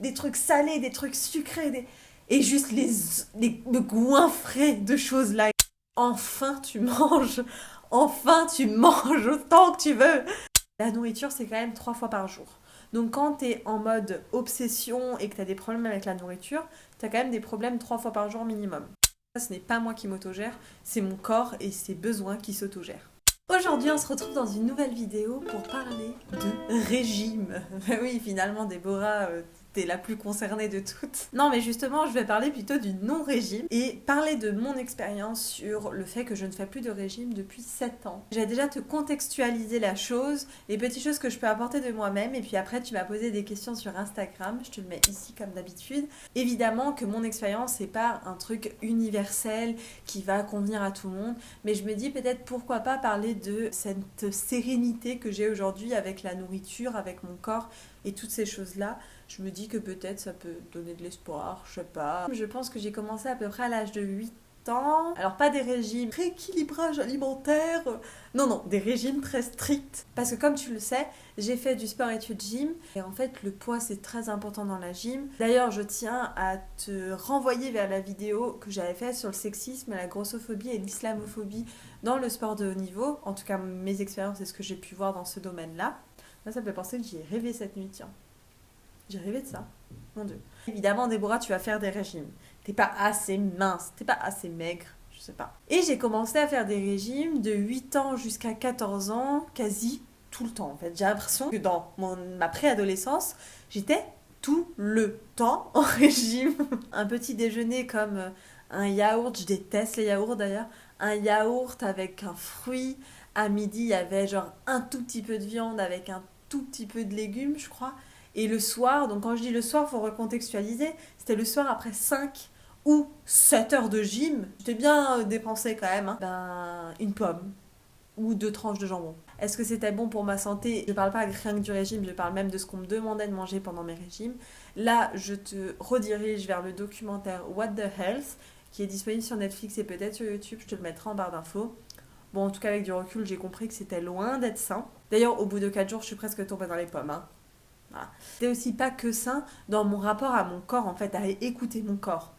des trucs salés, des trucs sucrés, et juste le goinfrer de choses là. Enfin tu manges, enfin tu manges autant que tu veux. La nourriture, c'est quand même 3 fois par jour. Donc quand t'es en mode obsession et que t'as des problèmes avec la nourriture, t'as quand même des problèmes 3 fois par jour minimum. Ça, ce n'est pas moi qui m'autogère, c'est mon corps et ses besoins qui s'autogèrent. Aujourd'hui, on se retrouve dans une nouvelle vidéo pour parler de régime. Oui, finalement, Déborah, t'es la plus concernée de toutes. Non, mais justement, je vais parler plutôt du non-régime et parler de mon expérience sur le fait que je ne fais plus de régime depuis 7 ans. J'ai déjà te contextualiser la chose, les petites choses que je peux apporter de moi-même, et puis après, tu m'as posé des questions sur Instagram, je te le mets ici comme d'habitude. Évidemment que mon expérience, c'est pas un truc universel qui va convenir à tout le monde, mais je me dis peut-être pourquoi pas parler de cette sérénité que j'ai aujourd'hui avec la nourriture, avec mon corps et toutes ces choses-là. Je me dis que peut-être ça peut donner de l'espoir, je sais pas. Je pense que j'ai commencé à peu près à l'âge de 8 ans. Alors pas des régimes rééquilibrage alimentaire, non, des régimes très stricts. Parce que comme tu le sais, j'ai fait du sport-études gym et en fait le poids c'est très important dans la gym. D'ailleurs je tiens à te renvoyer vers la vidéo que j'avais faite sur le sexisme, la grossophobie et l'islamophobie dans le sport de haut niveau. En tout cas mes expériences et ce que j'ai pu voir dans ce domaine-là. Là ça me fait penser que j'y ai rêvé cette nuit, tiens. J'ai rêvé de ça, mon Dieu. Évidemment Déborah tu vas faire des régimes. T'es pas assez mince, t'es pas assez maigre. Je sais pas. Et j'ai commencé à faire des régimes de 8 ans jusqu'à 14 ans, quasi tout le temps en fait. J'ai l'impression que dans ma préadolescence, j'étais tout le temps en régime. Un petit déjeuner comme un yaourt, je déteste les yaourts d'ailleurs, un yaourt avec un fruit. À midi, il y avait genre un tout petit peu de viande avec un tout petit peu de légumes, je crois. Et le soir, donc quand je dis le soir, il faut recontextualiser, c'était le soir après 5 ou 7 heures de gym. J'étais bien dépensé quand même, hein. Ben, une pomme ou 2 tranches de jambon. Est-ce que c'était bon pour ma santé? Je parle pas rien que du régime, je parle même de ce qu'on me demandait de manger pendant mes régimes. Là, je te redirige vers le documentaire What the Health, qui est disponible sur Netflix et peut-être sur YouTube, je te le mettrai en barre d'infos. Bon, en tout cas, avec du recul, j'ai compris que c'était loin d'être sain. D'ailleurs, au bout de 4 jours, je suis presque tombée dans les pommes, hein. Voilà. C'était aussi pas que sain dans mon rapport à mon corps, en fait, à écouter mon corps.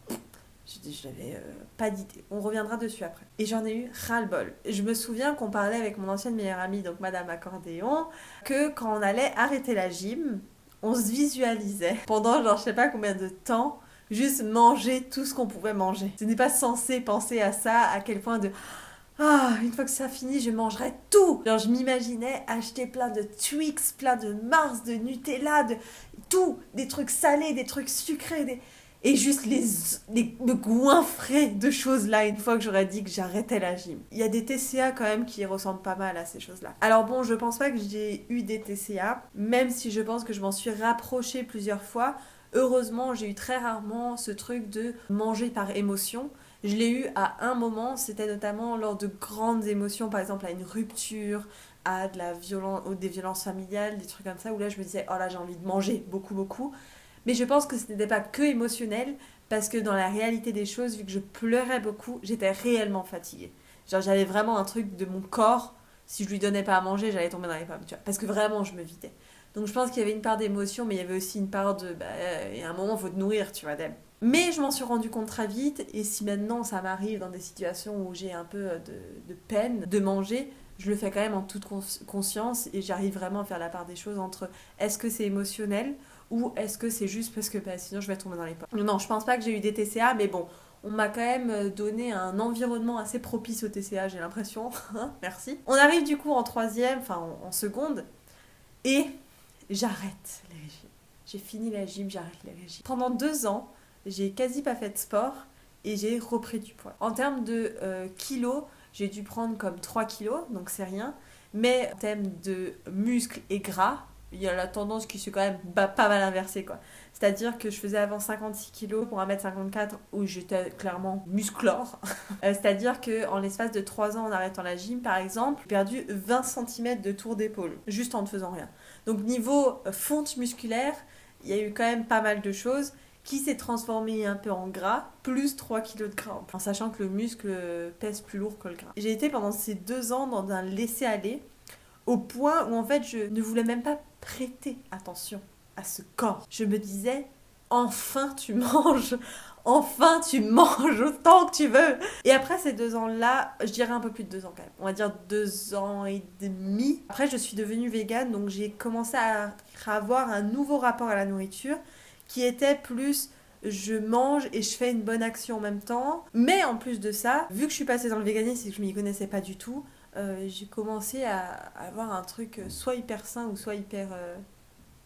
Je n'avais pas d'idée. On reviendra dessus après. Et j'en ai eu ras-le-bol. Je me souviens qu'on parlait avec mon ancienne meilleure amie, donc Madame Accordéon, que quand on allait arrêter la gym, on se visualisait pendant genre je sais pas combien de temps, juste manger tout ce qu'on pouvait manger. Ce n'est pas censé penser à ça, à quel point de ah, une fois que ça finit, je mangerai tout. Genre, je m'imaginais acheter plein de Twix, plein de Mars, de Nutella, de tout, des trucs salés, des trucs sucrés, et juste me goinfrer de choses là une fois que j'aurais dit que j'arrêtais la gym. Il y a des TCA quand même qui ressemblent pas mal à ces choses-là. Alors bon, je pense pas que j'ai eu des TCA, même si je pense que je m'en suis rapprochée plusieurs fois. Heureusement, j'ai eu très rarement ce truc de manger par émotion. Je l'ai eu à un moment, c'était notamment lors de grandes émotions, par exemple à une rupture, à de la violence, ou des violences familiales, des trucs comme ça, où là je me disais, oh là j'ai envie de manger beaucoup, beaucoup. Mais je pense que ce n'était pas que émotionnel, parce que dans la réalité des choses, vu que je pleurais beaucoup, j'étais réellement fatiguée. Genre j'avais vraiment un truc de mon corps, si je lui donnais pas à manger, j'allais tomber dans les pommes, tu vois. Parce que vraiment je me vidais. Donc je pense qu'il y avait une part d'émotion, mais il y avait aussi une part de, il y a un moment, il faut te nourrir, tu vois, d'elle. Mais je m'en suis rendu compte très vite, et si maintenant ça m'arrive dans des situations où j'ai un peu de peine de manger, je le fais quand même en toute conscience, et j'arrive vraiment à faire la part des choses entre est-ce que c'est émotionnel ou est-ce que c'est juste parce que sinon je vais tomber dans les pommes. Non, je pense pas que j'ai eu des TCA, mais bon, on m'a quand même donné un environnement assez propice au TCA, j'ai l'impression. Merci. On arrive du coup en troisième, enfin en seconde, et j'arrête les régimes. J'ai fini la gym, j'arrête les régimes. Pendant 2 ans, j'ai quasi pas fait de sport et j'ai repris du poids. En termes de kilos, j'ai dû prendre comme 3 kilos, donc c'est rien. Mais en termes de muscles et gras, il y a la tendance qui s'est quand même pas mal inversée, quoi. C'est-à-dire que je faisais avant 56 kilos pour 1m54 où j'étais clairement musclore. C'est-à-dire qu'en l'espace de 3 ans en arrêtant la gym, par exemple, j'ai perdu 20 cm de tour d'épaule, juste en ne faisant rien. Donc niveau fonte musculaire, il y a eu quand même pas mal de choses qui s'est transformé un peu en gras, plus 3 kilos de gras, en sachant que le muscle pèse plus lourd que le gras. J'ai été pendant ces 2 ans dans un laisser-aller, au point où en fait je ne voulais même pas prêter attention à ce corps. Je me disais, enfin tu manges, enfin tu manges autant que tu veux. Et après ces 2 ans-là, je dirais un peu plus de 2 ans quand même, on va dire 2 ans et demi. Après je suis devenue végane, donc j'ai commencé à avoir un nouveau rapport à la nourriture qui était plus je mange et je fais une bonne action en même temps. Mais en plus de ça, vu que je suis passée dans le véganisme et que je m'y connaissais pas du tout, j'ai commencé à avoir un truc soit hyper sain ou soit hyper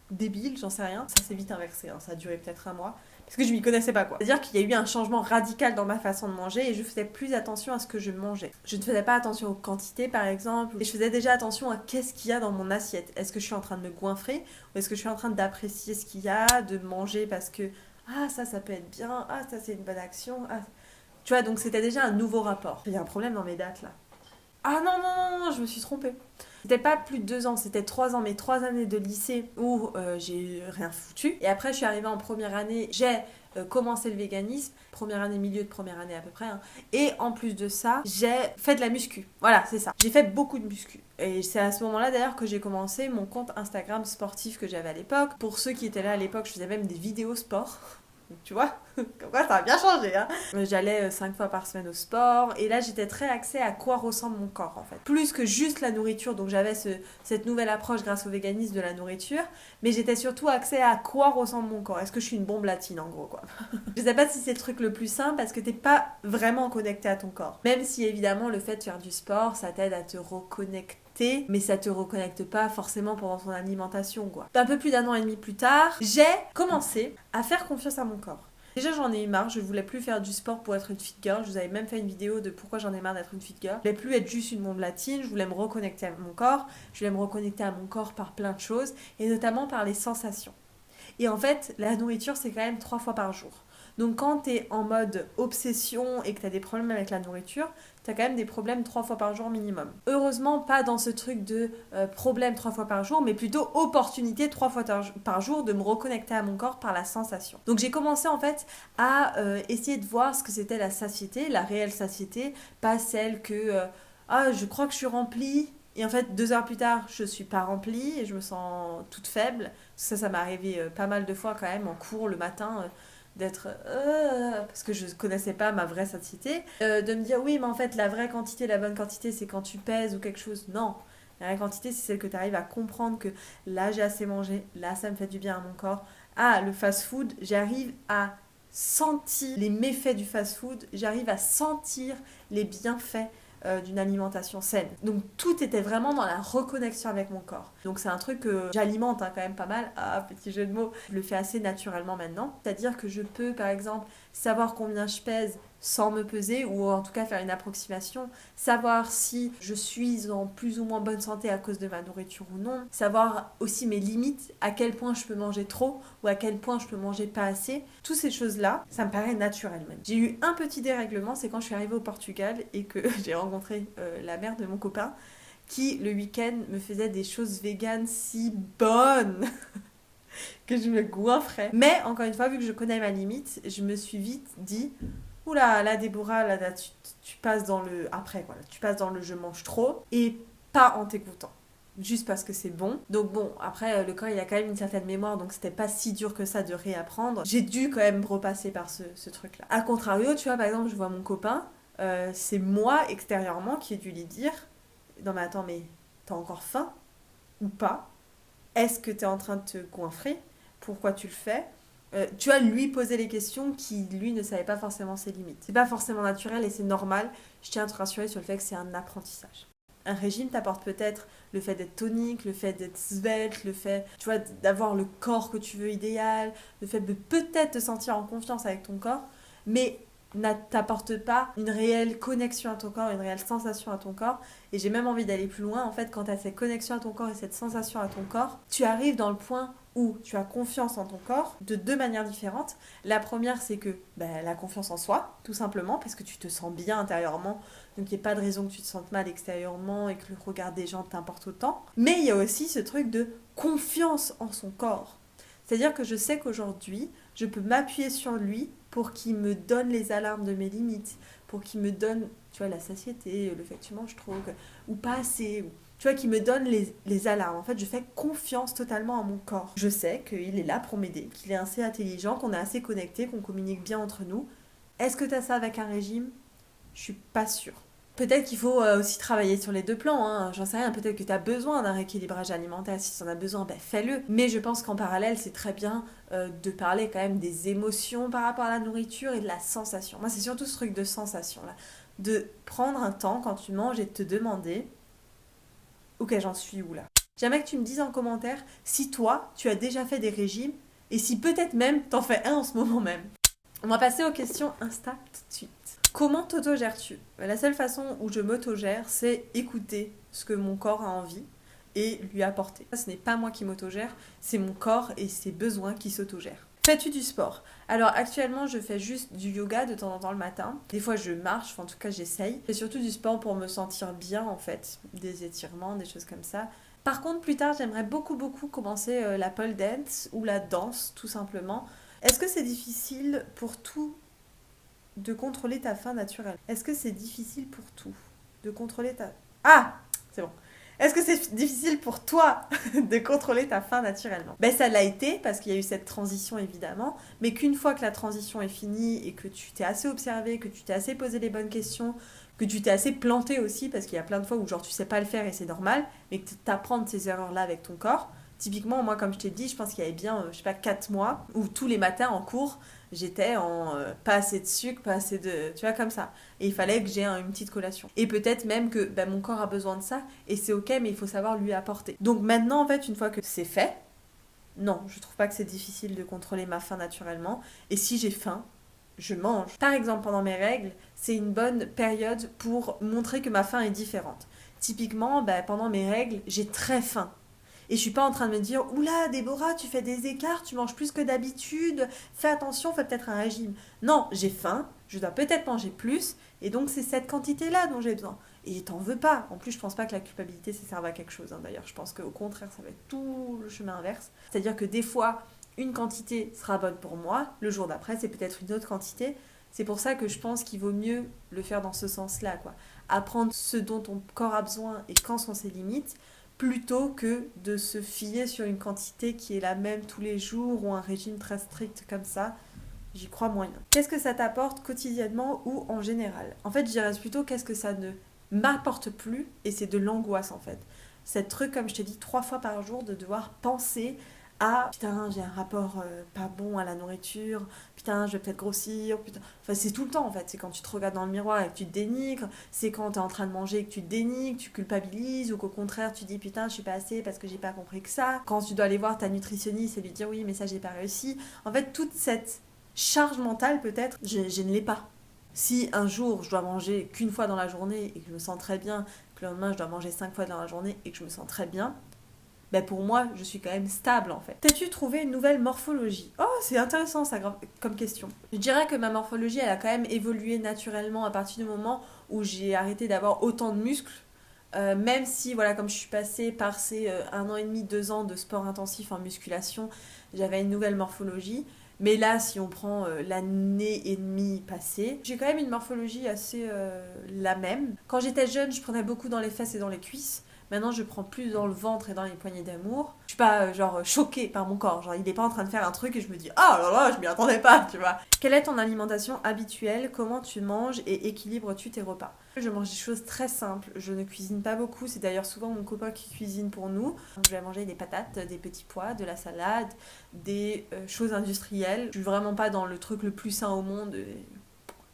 débile, j'en sais rien. Ça s'est vite inversé, hein, ça a duré peut-être un mois. Parce que je m'y connaissais pas quoi. C'est-à-dire qu'il y a eu un changement radical dans ma façon de manger et je faisais plus attention à ce que je mangeais. Je ne faisais pas attention aux quantités par exemple. Et je faisais déjà attention à qu'est-ce qu'il y a dans mon assiette. Est-ce que je suis en train de me goinfrer ou est-ce que je suis en train d'apprécier ce qu'il y a, de manger parce que ah ça peut être bien, ah ça c'est une bonne action. Ah. Tu vois, donc c'était déjà un nouveau rapport. Il y a un problème dans mes dates là. Ah non, non, non, non, je me suis trompée. C'était pas plus de 2 ans, c'était 3 ans, mes 3 années de lycée où j'ai rien foutu. Et après, je suis arrivée en première année, j'ai commencé le véganisme, première année, milieu de première année à peu près. Hein. Et en plus de ça, j'ai fait de la muscu. Voilà, c'est ça. J'ai fait beaucoup de muscu. Et c'est à ce moment-là d'ailleurs que j'ai commencé mon compte Instagram sportif que j'avais à l'époque. Pour ceux qui étaient là à l'époque, je faisais même des vidéos sport. Tu vois, comme quoi ça a bien changé. Hein. J'allais 5 fois par semaine au sport et là j'étais très axée à quoi ressemble mon corps en fait. Plus que juste la nourriture, donc j'avais cette nouvelle approche grâce au véganisme de la nourriture, mais j'étais surtout axée à quoi ressemble mon corps. Est-ce que je suis une bombe latine en gros quoi. Je sais pas si c'est le truc le plus simple parce que t'es pas vraiment connecté à ton corps. Même si évidemment le fait de faire du sport ça t'aide à te reconnecter mais ça te reconnecte pas forcément pendant ton alimentation quoi. Un peu plus d'1 an et demi plus tard, j'ai commencé à faire confiance à mon corps. Déjà j'en ai eu marre, je voulais plus faire du sport pour être une fit girl, je vous avais même fait une vidéo de pourquoi j'en ai marre d'être une fit girl. Je voulais plus être juste une bombe latine, je voulais me reconnecter à mon corps, je voulais me reconnecter à mon corps par plein de choses et notamment par les sensations. Et en fait, la nourriture c'est quand même 3 fois par jour. Donc quand t'es en mode obsession et que t'as des problèmes avec la nourriture, t'as quand même des problèmes 3 fois par jour minimum. Heureusement, pas dans ce truc de problème 3 fois par jour, mais plutôt opportunité 3 fois par jour de me reconnecter à mon corps par la sensation. Donc j'ai commencé en fait à essayer de voir ce que c'était la satiété, la réelle satiété, pas celle que ah je crois que je suis remplie. Et en fait, 2 heures plus tard, je suis pas remplie et je me sens toute faible. Ça m'est arrivé pas mal de fois quand même en cours le matin. D'être parce que je connaissais pas ma vraie satiété, de me dire oui mais en fait la vraie quantité, la bonne quantité c'est quand tu pèses ou quelque chose. Non, la vraie quantité c'est celle que tu arrives à comprendre que là j'ai assez mangé, là ça me fait du bien à mon corps. Ah, le fast food, j'arrive à sentir les méfaits du fast food, j'arrive à sentir les bienfaits d'une alimentation saine. Donc tout était vraiment dans la reconnexion avec mon corps. Donc c'est un truc que j'alimente quand même pas mal. Ah, petit jeu de mots. Je le fais assez naturellement maintenant. C'est-à-dire que je peux par exemple savoir combien je pèse sans me peser ou en tout cas faire une approximation, savoir si je suis en plus ou moins bonne santé à cause de ma nourriture ou non, savoir aussi mes limites, à quel point je peux manger trop ou à quel point je peux manger pas assez. Toutes ces choses-là, ça me paraît naturel même. J'ai eu un petit dérèglement, c'est quand je suis arrivée au Portugal et que j'ai rencontré la mère de mon copain qui le week-end me faisait des choses véganes si bonnes que je me goinfrais. Mais encore une fois, vu que je connais ma limite, je me suis vite dit oula, là Déborah, là tu passes dans le après quoi, tu passes dans le je mange trop et pas en t'écoutant. Juste parce que c'est bon. Donc bon, après le corps il a quand même une certaine mémoire, donc c'était pas si dur que ça de réapprendre. J'ai dû quand même repasser par ce truc là. A contrario, tu vois, par exemple, je vois mon copain, c'est moi extérieurement qui ai dû lui dire non mais attends, mais t'as encore faim ou pas? Est-ce que t'es en train de te goinfrer? Pourquoi tu le fais? Tu vas lui poser les questions qui, lui, ne savait pas forcément ses limites. C'est pas forcément naturel et c'est normal. Je tiens à te rassurer sur le fait que c'est un apprentissage. Un régime t'apporte peut-être le fait d'être tonique, le fait d'être svelte, le fait, tu vois, d'avoir le corps que tu veux idéal, le fait de peut-être te sentir en confiance avec ton corps, mais t'apporte pas une réelle connexion à ton corps, une réelle sensation à ton corps. Et j'ai même envie d'aller plus loin. En fait, quand tu as cette connexion à ton corps et cette sensation à ton corps, tu arrives dans le point où tu as confiance en ton corps de 2 manières différentes. La première, c'est que la confiance en soi, tout simplement, parce que tu te sens bien intérieurement, donc il n'y a pas de raison que tu te sentes mal extérieurement et que le regard des gens t'importe autant. Mais il y a aussi ce truc de confiance en son corps. C'est-à-dire que je sais qu'aujourd'hui, je peux m'appuyer sur lui pour qu'il me donne les alarmes de mes limites, pour qu'il me donne, tu vois, la satiété, le fait que tu manges trop, ou pas assez, tu tu vois, qui me donne les alarmes. En fait, je fais confiance totalement à mon corps. Je sais qu'il est là pour m'aider, qu'il est assez intelligent, qu'on est assez connecté, qu'on communique bien entre nous. Est-ce que tu as ça avec un régime? Je suis pas sûre. Peut-être qu'il faut aussi travailler sur les deux plans, hein. J'en sais rien, peut-être que tu as besoin d'un rééquilibrage alimentaire, si tu en as besoin, ben fais-le. Mais je pense qu'en parallèle, c'est très bien de parler quand même des émotions par rapport à la nourriture et de la sensation. Moi, c'est surtout ce truc de sensation, là. De prendre un temps quand tu manges et de te demander « Ok, j'en suis où là ?» J'aimerais que tu me dises en commentaire si toi, tu as déjà fait des régimes et si peut-être même t'en fais un en ce moment même. On va passer aux questions Insta tout de suite. Comment t'autogères-tu? La seule façon où je m'autogère, c'est écouter ce que mon corps a envie et lui apporter. Ce n'est pas moi qui m'autogère, c'est mon corps et ses besoins qui s'autogèrent. Fais-tu du sport? Alors actuellement, je fais juste du yoga de temps en temps le matin. Des fois, je marche, enfin, en tout cas, j'essaye. Je fais surtout du sport pour me sentir bien, en fait. Des étirements, des choses comme ça. Par contre, plus tard, j'aimerais beaucoup commencer la pole dance ou la danse, tout simplement. Est-ce que c'est difficile pour tout de contrôler ta faim naturelle? Est-ce que c'est difficile pour tout de contrôler ta... Ah! C'est bon. Est-ce que c'est difficile pour toi de contrôler ta faim naturellement? Ben ça l'a été parce qu'il y a eu cette transition évidemment, mais qu'une fois que la transition est finie et que tu t'es assez observé, que tu t'es assez posé les bonnes questions, que tu t'es assez planté aussi parce qu'il y a plein de fois où genre tu sais pas le faire et c'est normal, mais que tu apprends de ces erreurs-là avec ton corps. Typiquement, moi, comme je t'ai dit, je pense qu'il y avait bien, je sais pas, 4 mois où tous les matins en cours, j'étais en pas assez de sucre, pas assez de... Tu vois, comme ça. Et il fallait que j'ai une petite collation. Et peut-être même que mon corps a besoin de ça, et c'est ok, mais il faut savoir lui apporter. Donc maintenant, en fait, une fois que c'est fait, non, je trouve pas que c'est difficile de contrôler ma faim naturellement. Et si j'ai faim, je mange. Par exemple, pendant mes règles, c'est une bonne période pour montrer que ma faim est différente. Typiquement, pendant mes règles, j'ai très faim. Et je suis pas en train de me dire « Oula, Déborah, tu fais des écarts, tu manges plus que d'habitude, fais attention, fais peut-être un régime. » Non, j'ai faim, je dois peut-être manger plus, et donc c'est cette quantité-là dont j'ai besoin. Et t'en veux pas. En plus, je pense pas que la culpabilité, ça serve à quelque chose. D'ailleurs, je pense qu'au contraire, ça va être tout le chemin inverse. C'est-à-dire que des fois, une quantité sera bonne pour moi, le jour d'après, c'est peut-être une autre quantité. C'est pour ça que je pense qu'il vaut mieux le faire dans ce sens-là, quoi. Apprendre ce dont ton corps a besoin et quand sont ses limites, plutôt que de se fier sur une quantité qui est la même tous les jours ou un régime très strict comme ça. J'y crois moyen. Qu'est-ce que ça t'apporte quotidiennement ou en général? En fait, je dirais plutôt qu'est-ce que ça ne m'apporte plus, et c'est de l'angoisse en fait. Cette truc, comme je t'ai dit, 3 fois par jour, de devoir penser à putain, j'ai un rapport pas bon à la nourriture, putain, je vais peut-être grossir, putain. Enfin, c'est tout le temps en fait. C'est quand tu te regardes dans le miroir et que tu te dénigres, c'est quand tu es en train de manger et que tu te dénigres, tu culpabilises, ou qu'au contraire, tu dis putain, je suis pas assez parce que j'ai pas compris que ça. Quand tu dois aller voir ta nutritionniste et lui dire oui, mais ça, j'ai pas réussi. En fait, toute cette charge mentale, peut-être, je ne l'ai pas. Si un jour je dois manger qu'une fois dans la journée et que je me sens très bien, que le lendemain je dois manger 5 fois dans la journée et que je me sens très bien, pour moi, je suis quand même stable en fait. T'as-tu trouvé une nouvelle morphologie? Oh, c'est intéressant ça comme question. Je dirais que ma morphologie, elle a quand même évolué naturellement à partir du moment où j'ai arrêté d'avoir autant de muscles. Même si, voilà, comme je suis passée par ces 1 an et demi, 2 ans de sport intensif en musculation, j'avais une nouvelle morphologie. Mais là, si on prend l'année et demie passée, j'ai quand même une morphologie assez la même. Quand j'étais jeune, je prenais beaucoup dans les fesses et dans les cuisses. Maintenant, je prends plus dans le ventre et dans les poignées d'amour. Je suis pas, choquée par mon corps. Genre, il est pas en train de faire un truc et je me dis « Ah là là, je m'y attendais pas », tu vois. Quelle est ton alimentation habituelle? Comment tu manges et équilibres-tu tes repas? Je mange des choses très simples. Je ne cuisine pas beaucoup. C'est d'ailleurs souvent mon copain qui cuisine pour nous. Je vais manger des patates, des petits pois, de la salade, des choses industrielles. Je suis vraiment pas dans le truc le plus sain au monde.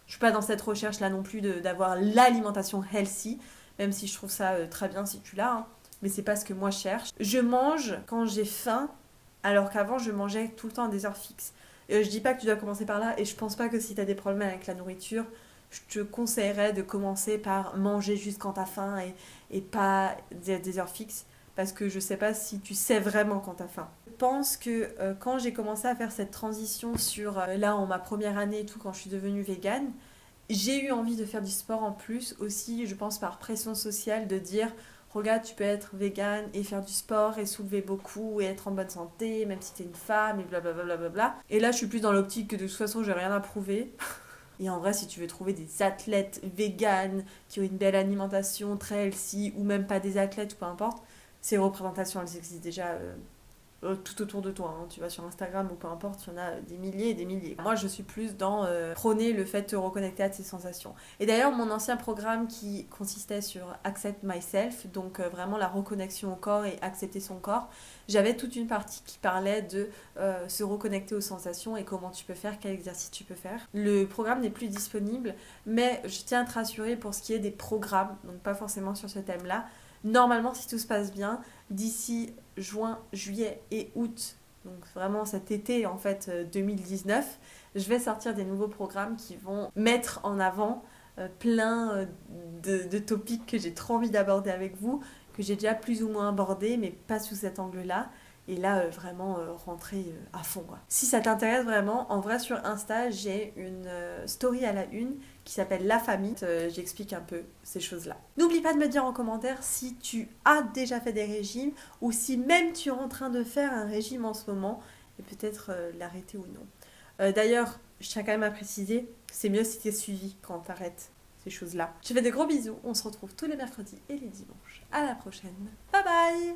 Je suis pas dans cette recherche-là non plus d'avoir l'alimentation healthy. Même si je trouve ça très bien si tu l'as, hein. Mais c'est pas ce que moi je cherche. Je mange quand j'ai faim, alors qu'avant je mangeais tout le temps à des heures fixes. Je dis pas que tu dois commencer par là, et je pense pas que si t'as des problèmes avec la nourriture, je te conseillerais de commencer par manger juste quand t'as faim et pas des heures fixes, parce que je sais pas si tu sais vraiment quand t'as faim. Je pense que quand j'ai commencé à faire cette transition sur, là en ma première année et tout, quand je suis devenue végane, j'ai eu envie de faire du sport en plus aussi, je pense par pression sociale, de dire regarde, tu peux être végane et faire du sport et soulever beaucoup et être en bonne santé, même si t'es une femme et blablabla. Et là, je suis plus dans l'optique que de toute façon, j'ai rien à prouver. Et en vrai, si tu veux trouver des athlètes véganes qui ont une belle alimentation, très healthy, ou même pas des athlètes, ou peu importe, ces représentations, elles existent déjà tout autour de toi. Hein. Tu vas sur Instagram ou peu importe, il y en a des milliers et des milliers. Moi, je suis plus dans prôner le fait de te reconnecter à tes sensations. Et d'ailleurs, mon ancien programme qui consistait sur Accept Myself, donc vraiment la reconnexion au corps et accepter son corps, j'avais toute une partie qui parlait de se reconnecter aux sensations et comment tu peux faire, quel exercice tu peux faire. Le programme n'est plus disponible, mais je tiens à te rassurer pour ce qui est des programmes, donc pas forcément sur ce thème-là. Normalement, si tout se passe bien, d'ici juin, juillet et août, donc vraiment cet été en fait 2019, je vais sortir des nouveaux programmes qui vont mettre en avant plein de topics que j'ai trop envie d'aborder avec vous, que j'ai déjà plus ou moins abordé, mais pas sous cet angle-là. Et là, vraiment rentrer à fond. Quoi. Si ça t'intéresse vraiment, en vrai sur Insta, j'ai une story à la une qui s'appelle La Famille. J'explique un peu ces choses-là. N'oublie pas de me dire en commentaire si tu as déjà fait des régimes ou si même tu es en train de faire un régime en ce moment et peut-être l'arrêter ou non. D'ailleurs, je tiens quand même à préciser que c'est mieux si tu es suivi quand tu arrêtes ces choses-là. Je te fais de gros bisous. On se retrouve tous les mercredis et les dimanches. À la prochaine. Bye bye!